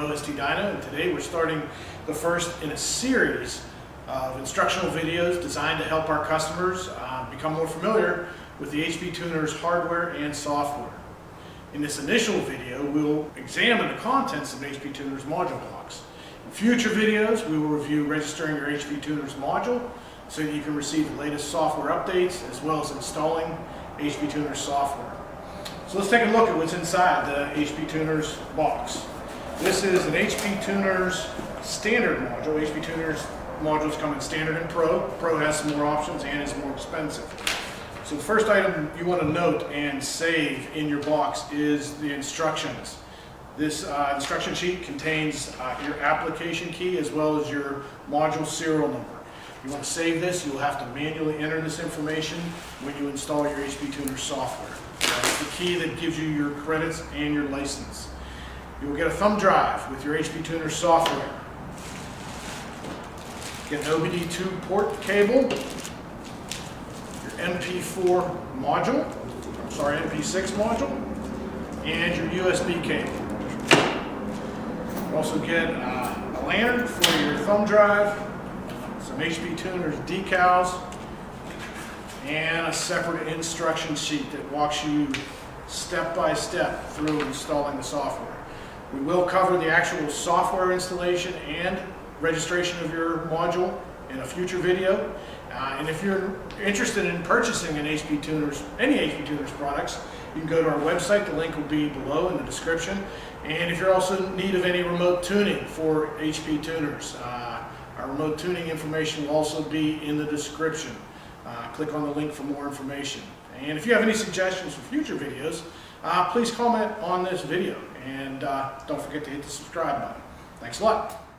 OST Dyno, and today we're starting the first in a series of instructional videos designed to help our customers become more familiar with the HP Tuner's hardware and software. In this initial video, we'll examine the contents of an HP Tuner's module box. In future videos, we will review registering your HP Tuner's module so that you can receive the latest software updates as well as installing HP Tuner's software. So let's take a look at what's inside the HP Tuner's box. This is an HP Tuner's standard module. HP Tuner's modules come in standard and pro. Pro has some more options and is more expensive. So the first item you want to note and save in your box is the instructions. This instruction sheet contains your application key as well as your module serial number. You want to save this, you'll have to manually enter this information when you install your HP Tuner software. That's the key that gives you your credits and your license. You will get a thumb drive with your HP Tuner software. Get an OBD 2 port cable, your MP4 module, MP6 module, and your USB cable. You also get a lantern for your thumb drive, some HP Tuner's decals, and a separate instruction sheet that walks you step by step through installing the software. We will cover the actual software installation and registration of your module in a future video. And if you're interested in purchasing any HP Tuner's products, you can go to our website. The link will be below in the description. And if you're also in need of any remote tuning for HP Tuners, our remote tuning information will also be in the description. Click on the link for more information. And if you have any suggestions for future videos, please comment on this video. And don't forget to hit the subscribe button. Thanks a lot.